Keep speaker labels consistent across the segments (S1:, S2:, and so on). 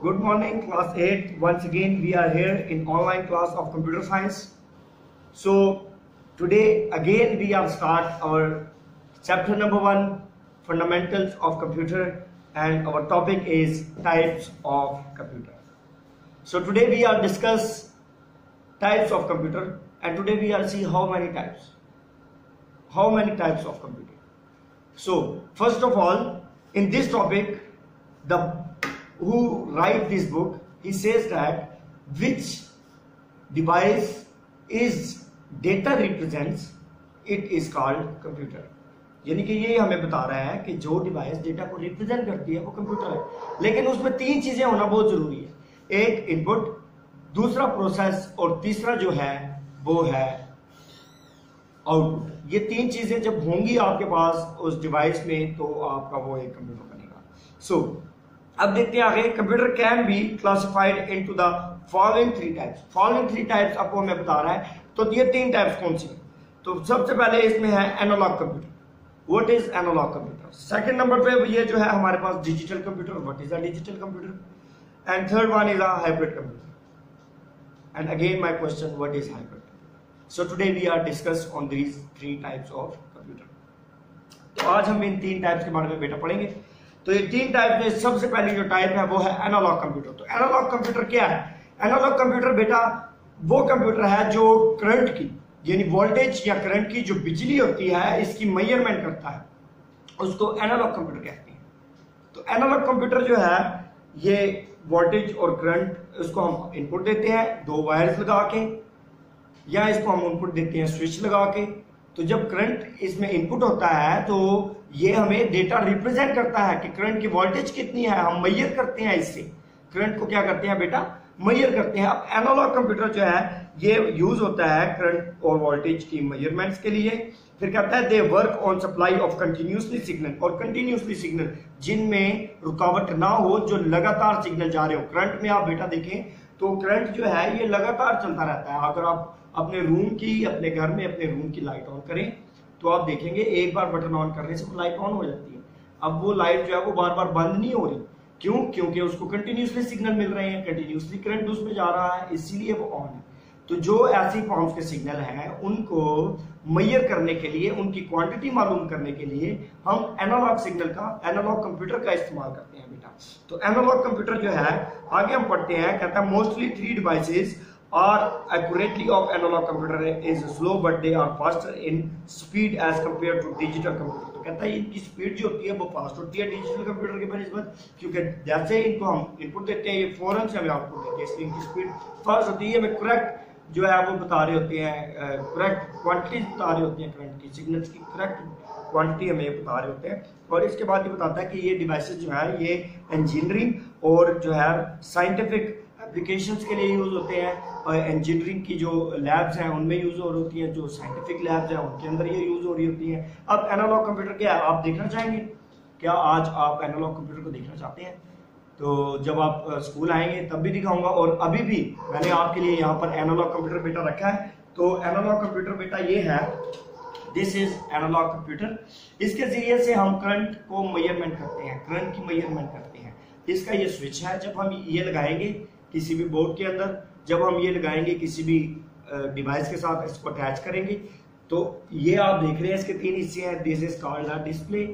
S1: Good morning, class 8. Once again, we are here in online class of computer science. So today again we are start our chapter number 1, fundamentals of computer, and our topic is types of computer. So today we are discuss types of computer, and today we are see how many types of computer. So first of all, in this topic, the who write this book, he says that which device is data represents, it is called computer. यानी कि ये हमें बता रहा है कि जो device data को रिप्रेजेंट करती है वो कंप्यूटर है, लेकिन उसमें तीन चीजें होना बहुत जरूरी है। एक इनपुट, दूसरा प्रोसेस, और तीसरा जो है वो है आउटपुट। ये तीन चीजें जब होंगी आपके पास उस डिवाइस में तो आपका वो एक कंप्यूटर बनेगा। सो अब देखते हैं आगे। Computer can be classified into the following three types. Following three types आपको हमें बता रहा है। तो ये तीन टाइप्स कौन सी हैं? तो सबसे पहले इसमें है analog computer. What is analog computer? Second number पे ये जो है हमारे पास digital computer. What is a digital computer? And third one is a hybrid computer. And again my question, what is hybrid? So today we are discuss on these three types of computer. तो आज हम इन तीन types के बारे में बेटा पढ़ेंगे। तो ये तीन टाइप में सबसे पहली जो टाइप है वो है एनालॉग कंप्यूटर। तो एनालॉग कंप्यूटर क्या है? एनालॉग कंप्यूटर बेटा वो कंप्यूटर है जो करंट की, यानी वोल्टेज या करंट की जो बिजली होती है इसकी मेजरमेंट करता है, उसको एनालॉग कंप्यूटर कहते हैं। तो एनालॉग कंप्यूटर जो है ये वोल्टेज और करंट, उसको हम इनपुट देते हैं दो वायर्स लगा के, या इसको हम इनपुट देते हैं स्विच लगा के। तो जब करंट इसमें इनपुट होता है तो ये हमें डेटा रिप्रेजेंट करता है कि करंट की वोल्टेज कितनी है, हम मेजर करते हैं इससे। करंट को क्या करते हैं बेटा? मेजर करते हैं। अब एनालॉग कंप्यूटर जो है ये यूज होता है करंट और वोल्टेज की मेजरमेंट्स के लिए। फिर कहता है they work on supply of continuously signal, और कंटिन्यूसली सिग्नल जिनमें रुकावट ना हो, जो लगातार सिग्नल जा रहे हो। करंट में आप बेटा देखें तो करंट जो है ये लगातार चलता रहता है। अगर आप अपने रूम की, अपने घर में अपने रूम की लाइट ऑन करें तो आप देखेंगे एक बार बटन ऑन करने से वो लाइट ऑन हो जाती है। अब वो लाइट जो है वो बार बार बंद नहीं हो रही। क्यों? क्योंकि उसको कंटिन्यूसली सिग्नल मिल रहे हैं, कंटिन्यूसली करंट उसमें जा रहा है, इसीलिए वो ऑन है। तो जो ऐसी फॉर्म्स के सिग्नल हैं उनको मेजर करने के लिए, उनकी क्वांटिटी मालूम करने के लिए हम एनालॉग सिग्नल का, एनालॉग कंप्यूटर का इस्तेमाल करते हैं बेटा। तो एनालॉग कंप्यूटर जो है आगे हम पढ़ते हैं, कहता है mostly three devices are accurately of analog computer is slow but they are faster in speed as compared to digital computer। तो कहता है इनकी स्पीड जो होती है वो फास्ट होती है डिजिटल कंप्यूटर के बनिस्बत, क्योंकि जैसे इनको हम इनपुट देते हैं ये फौरन से हमें आउटपुट देते हैं, इसलिए इनकी स्पीड फास्ट होती है। हमें करेक्ट जो है वो बता रहे होते हैं, करेक्ट क्वांटिटीज बता रहे होते हैं, करंट की सिग्नल्स की करेक्ट क्वांटिटी हमें बता रहे होते हैं। और इसके बाद ये बताता है कि ये डिवाइसेस जो है ये इंजीनियरिंग और जो है साइंटिफिक एप्लीकेशंस के लिए यूज होते हैं, और इंजीनियरिंग की जो लैब्स हैं उनमें यूज हो रही होती हैं, जो साइंटिफिक लैब्स हैं उनके अंदर ये यूज हो रही होती हैं। अब एनालॉग कंप्यूटर क्या है आप देखना चाहेंगे? क्या आज आप एनालॉग कंप्यूटर को देखना चाहते हैं? तो जब आप स्कूल आएंगे तब भी दिखाऊंगा, और अभी भी मैंने आपके लिए यहाँ पर एनालॉग कंप्यूटर बेटा रखा है। तो एनालॉग कंप्यूटर बेटा ये है, दिस इज एनालॉग कंप्यूटर। इसके जरिए से हम करंट को मेजरमेंट करते हैं, करंट की मेजरमेंट करते हैं। इसका ये स्विच है, जब हम ये लगाएंगे किसी भी बोर्ड के अंदर, जब हम ये लगाएंगे किसी भी डिवाइस के साथ इसको अटैच करेंगे, तो ये आप देख रहे हैं इसके तीन हिस्से हैं। This is called a display.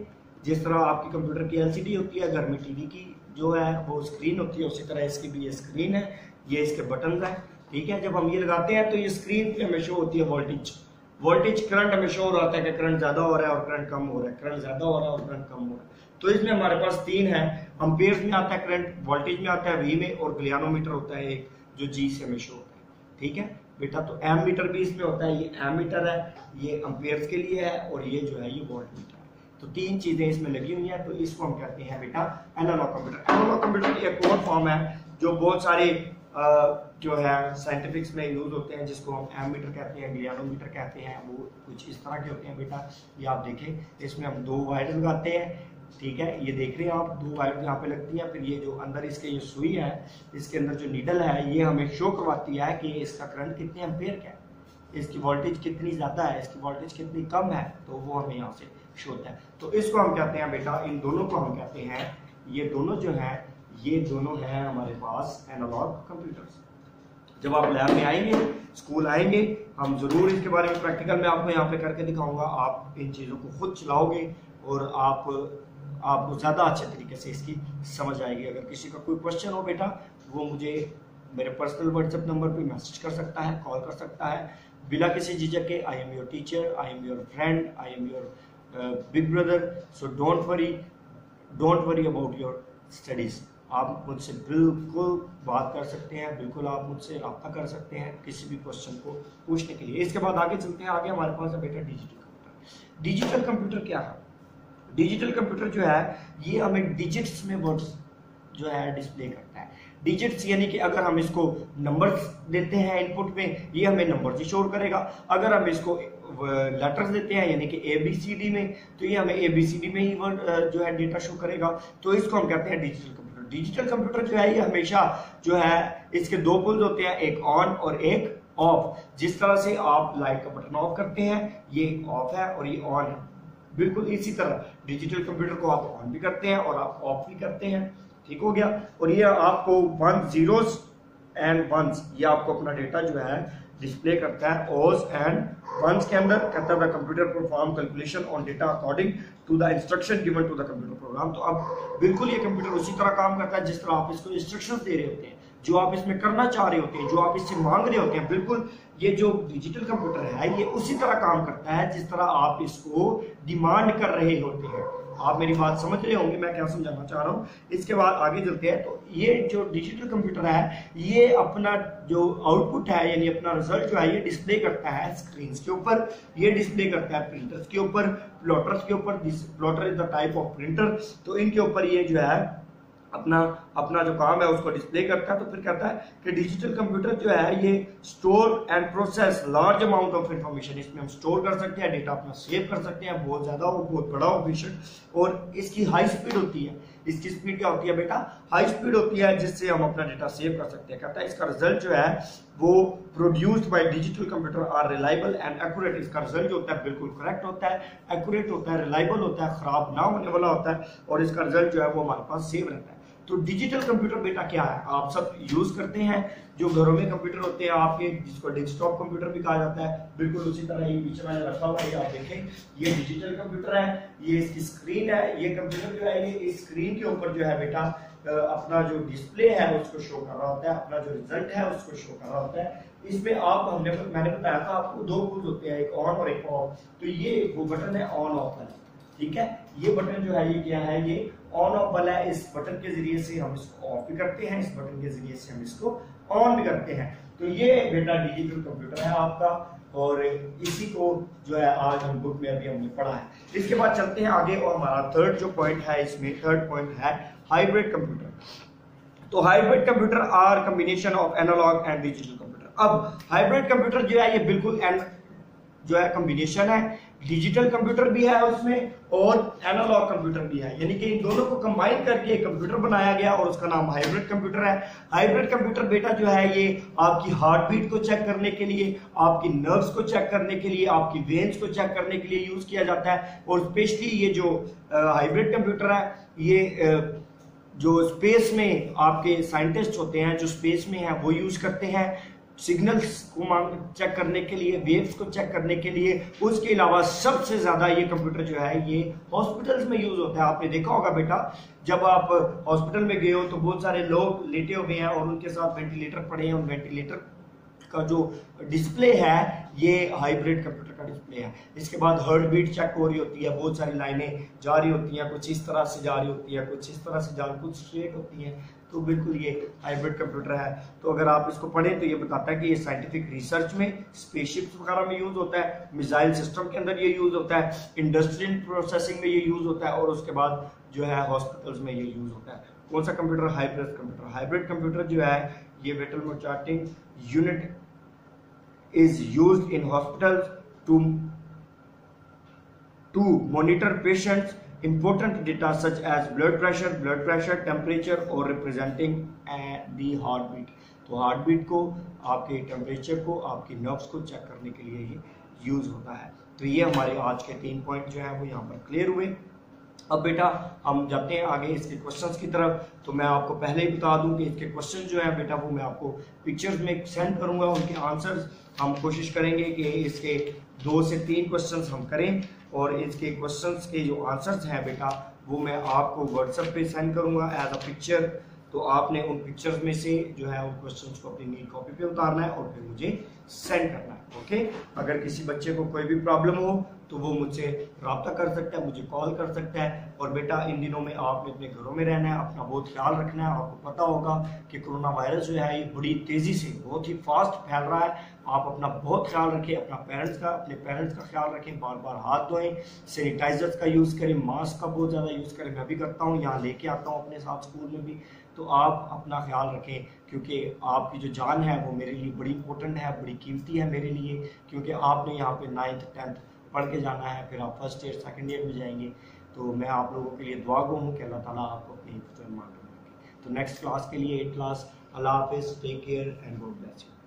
S1: जिस तरह आपकी कंप्यूटर की एलसीडी होती है, घर में टीवी की जो है वो स्क्रीन होती है, उसी तरह इसकी भी ये स्क्रीन है, ये इसके बटन है, ठीक है। जब हम ये लगाते हैं तो ये स्क्रीन पे हमें शो होती है वोल्टेज करंट हमें शो हो रहा है कि करंट ज्यादा हो रहा है और करंट कम हो रहा है, करंट ज्यादा हो रहा है और करंट कम हो रहा है। तो इसमें हमारे पास तीन है, एम्पेयर्स में आता है करंट, वोल्टेज में आता है वी में, और गैल्वेनोमीटर होता है एक जो जी से हमें शो होता है, ठीक है बेटा। तो एम मीटर भी इसमें होता है, ये एम मीटर है, ये एम्पेयर्स के लिए है, और ये जो है ये वोल्ट मीटर है। तो तीन चीजें इसमें लगी हुई हैं, तो इसको हम कहते हैं बेटा एनालॉग कंप्यूटर। एनालॉग कंप्यूटर की एक और फॉर्म है जो बहुत सारे जो है साइंटिफिक्स में यूज होते हैं, जिसको हम एम मीटर कहते हैं, गैल्वेनोमीटर कहते हैं। वो कुछ इस तरह के होते हैं बेटा, ये आप देखें, इसमें हम दो वायर लगाते हैं, ठीक है। ये देख रहे हैं आप, दो वायर यहाँ पे लगती है। फिर ये जो अंदर इसके ये सुई है, इसके अंदर जो नीडल है, ये हमें शो करवाती है कि इसका करंट कितने एम्पेयर का है, इसकी वोल्टेज कितनी ज्यादा है, इसकी वोल्टेज कितनी कम है, तो वो हमें यहाँ से शो होता है। तो इसको हम कहते हैं बेटा, इन दोनों को हम कहते हैं, ये दोनों जो है ये दोनों हैं हमारे पास एनालॉग कंप्यूटर्स। जब आप लैब में आएंगे, स्कूल आएंगे, हम जरूर इसके बारे में प्रैक्टिकल में आपको यहाँ पे करके दिखाऊंगा। आप इन चीज़ों को खुद चलाओगे और आपको ज़्यादा अच्छे तरीके से इसकी समझ आएगी। अगर किसी का कोई क्वेश्चन हो बेटा, वो मुझे मेरे पर्सनल व्हाट्सएप नंबर पे मैसेज कर सकता है, कॉल कर सकता है बिना किसी झिझक के। I am your teacher, I am your friend, I am your big brother. So don't worry about your studies. आप मुझसे बिल्कुल बात कर सकते हैं, बिल्कुल आप मुझसे रब्ता कर सकते हैं किसी भी क्वेश्चन को पूछने के लिए। इसके बाद आगे चलते हैं। आगे हमारे पास है बेटा डिजिटल कंप्यूटर। डिजिटल कंप्यूटर क्या है? डिजिटल कंप्यूटर जो है ये हमें डिजिट्स में वर्ड्स जो है डिस्प्ले करता है। डिजिट्स यानी कि अगर हम इसको नंबर्स देते हैं इनपुट में, ये हमें नंबर्स ही शोर करेगा। अगर हम इसको लेटर्स देते हैं यानी कि ABCD में, तो ये हमें ABCD में ही वर्ड जो है डेटा शो करेगा। तो इसको हम कहते हैं डिजिटल कंप्यूटर। डिजिटल कंप्यूटर जो है ये हमेशा जो है इसके दो पुल्स होते हैं, एक ऑन और एक ऑफ। जिस तरह से आप लाइट का बटन ऑफ करते हैं, ये ऑफ है और ये ऑन है, बिल्कुल इसी तरह डिजिटल कंप्यूटर को आप ऑन भी करते हैं और आप ऑफ भी करते हैं। ठीक हो गया। और ये आपको 1 zeros and ones, ये आपको अपना डेटा जो है डिस्प्ले करता है। ओज एंड वंस के अंदर कहता है computer perform calculation on data according to the instruction given to the computer program. तो अब बिल्कुल ये कंप्यूटर उसी तरह काम करता है जिस तरह आप इसको इंस्ट्रक्शंस दे रहे होते हैं, जो आप इसमें करना चाह रहे होते हैं, जो आप इससे मांग रहे होते हैं। बिल्कुल ये जो डिजिटल कंप्यूटर है ये उसी तरह काम करता है जिस तरह आप इसको डिमांड कर रहे होते हैं। आप मेरी बात समझ रहे होंगे मैं क्या समझाना चाह रहा हूँ। इसके बाद आगे चलते हैं। तो ये जो डिजिटल कंप्यूटर है ये अपना जो आउटपुट है यानी अपना रिजल्ट जो है ये डिस्प्ले करता है स्क्रीन के ऊपर, ये डिस्प्ले करता है प्रिंटर्स के ऊपर, प्लॉटर्स के ऊपर। Plotter is the type of printer. तो इनके ऊपर ये जो है अपना जो काम है उसको डिस्प्ले करता है। तो फिर कहता है कि डिजिटल कंप्यूटर जो है ये store and process large amount of information. इसमें हम स्टोर कर सकते हैं, डेटा अपना सेव कर सकते हैं, बहुत ज्यादा हो, बहुत बड़ा हो बेशक। और इसकी हाई स्पीड होती है। इसकी स्पीड क्या होती है बेटा? हाई स्पीड होती है, जिससे हम अपना डेटा सेव कर सकते हैं। कहता है इसका रिजल्ट जो है वो produced by digital computer are reliable and accurate. इसका रिजल्ट जो होता है बिल्कुल करेक्ट होता है, एक्यूरेट होता है, रिलायबल होता है, खराब ना होने वाला होता है और इसका रिजल्ट जो है वो हमारे पास सेव रहता है। तो डिजिटल कंप्यूटर बेटा क्या है? आप सब यूज करते हैं जो घरों में कंप्यूटर होते हैं आपके, जिसको डेस्कटॉप कंप्यूटर भी कहा जाता है। बिल्कुल उसी तरह ये पीछे मैंने रखा हुआ है, आप देखें ये डिजिटल कंप्यूटर है, ये इसकी स्क्रीन है। ये कंप्यूटर जो है ये इस स्क्रीन के ऊपर जो है बेटा अपना जो डिस्प्ले है उसको शो कर रहा होता है, अपना जो रिजल्ट है उसको शो कर रहा होता है। इसमें मैंने बताया था आपको दो पुल्स होते हैं, एक ऑन और एक ऑफ। तो ये वो बटन है ऑन ऑफ वाला, ठीक है। ये बटन जो है ये क्या है? ये ऑन ऑफ वाला है। इस बटन के जरिए से हम इसको ऑफ भी करते हैं, इस बटन के जरिए से हम इसको ऑन भी करते हैं। तो ये बेटा डिजिटल कंप्यूटर है आपका और इसी को जो है आज हम बुक में अभी हमने पढ़ा है। इसके बाद चलते हैं आगे और हमारा थर्ड जो पॉइंट है इसमें, थर्ड पॉइंट है हाइब्रिड कंप्यूटर। तो hybrid computer are combination of analog and digital computer. अब हाइब्रिड कंप्यूटर जो है ये बिल्कुल जो है कॉम्बिनेशन है, डिजिटल कंप्यूटर भी है उसमें और एनालॉग कंप्यूटर भी है, यानी कि इन दोनों को कंबाइन करके एक कंप्यूटर बनाया गया और उसका नाम हाइब्रिड कंप्यूटर है। हाइब्रिड कंप्यूटर बेटा जो है ये आपकी हार्ट बीट को चेक करने के लिए, आपकी नर्व्स को चेक करने के लिए, आपकी वेन्स को चेक करने के लिए यूज किया जाता है। और स्पेशली ये जो हाइब्रिड कंप्यूटर है ये जो स्पेस में आपके साइंटिस्ट होते हैं जो स्पेस में है वो यूज करते हैं सिग्नल्स को चेक करने के लिए, वेव्स को चेक करने के लिए। उसके अलावा सबसे ज्यादा ये कंप्यूटर जो है ये हॉस्पिटल्स में यूज होता है। आपने देखा होगा बेटा जब आप हॉस्पिटल में गए हो तो बहुत सारे लोग लेटे हुए हैं और उनके साथ वेंटिलेटर पड़े हैं, उन वेंटिलेटर का जो डिस्प्ले है ये हाइब्रिड कंप्यूटर का डिस्प्ले है। इसके बाद हार्ट बीट चेक हो रही होती है, बहुत सारी लाइनें जा रही होती हैं, कुछ इस तरह से जा रही होती है, कुछ इस तरह से जा रही, कुछ स्ट्रेट होती हैं। तो बिल्कुल ये हाइब्रिड कंप्यूटर है। तो अगर आप इसको पढ़ें तो ये बताता है कि ये साइंटिफिक रिसर्च में, स्पेसशिप्स वगैरह में यूज होता है, मिसाइल सिस्टम के अंदर ये यूज होता है, इंडस्ट्रियल प्रोसेसिंग में ये यूज होता है और उसके बाद जो है हॉस्पिटल्स में ये यूज होता है। कौन सा computer? Hybrid computer. Hybrid computer जो है ये मेटल मोचार्टिंग unit is used in hospitals to monitor patients important data such as blood pressure, temperature और representing the heartbeat। तो हार्टबीट को, आपके टेम्परेचर को, आपकी नर्व्स को चेक करने के लिए ये यूज होता है। तो ये हमारे आज के 3 पॉइंट जो है वो यहाँ पर क्लियर हुए। अब बेटा हम जाते हैं आगे इसके क्वेश्चंस की तरफ। तो मैं आपको पहले ही बता दूं कि इसके क्वेश्चन जो है बेटा वो मैं आपको पिक्चर्स में सेंड करूंगा, उनके आंसर्स हम कोशिश करेंगे कि इसके 2 से 3 क्वेश्चंस हम करें और इसके क्वेश्चंस के जो आंसर्स हैं बेटा वो मैं आपको व्हाट्सएप पे सेंड करूंगा एज अ पिक्चर। तो आपने उन पिक्चर्स में से जो है उन क्वेश्चंस को अपनी नीट कॉपी पे उतारना है और फिर मुझे सेंड करना है। ओके, अगर किसी बच्चे को कोई भी प्रॉब्लम हो तो वो मुझसे रब्ता कर सकता है, मुझे कॉल कर सकता है। और बेटा इन दिनों में आपने अपने घरों में रहना है, अपना बहुत ख्याल रखना है। आपको पता होगा कि कोरोना वायरस जो है ये बड़ी तेजी से बहुत ही फास्ट फैल रहा है। आप अपना बहुत ख्याल रखें, अपने पेरेंट्स का ख्याल रखें, बार बार हाथ धोएं, सैनिटाइजर्स का यूज़ करें, मास्क का बहुत ज़्यादा यूज़ करें। मैं भी करता हूँ, यहाँ लेके आता हूँ अपने साथ स्कूल में भी। तो आप अपना ख्याल रखें क्योंकि आपकी जो जान है वो मेरे लिए बड़ी इंपॉर्टेंट है, बड़ी कीमती है मेरे लिए, क्योंकि आपने यहाँ पे 9th 10th पढ़ के जाना है, फिर आप फर्स्ट ईयर सेकंड ईयर में जाएंगे। तो मैं आप लोगों के लिए दुआ गो हूँ कि अल्लाह ताला आपको अपनी हिफ्ज़ में मान रखे। तो नेक्स्ट क्लास के लिए 8th क्लास, अल्लाह हाफिज़, take care and God bless you.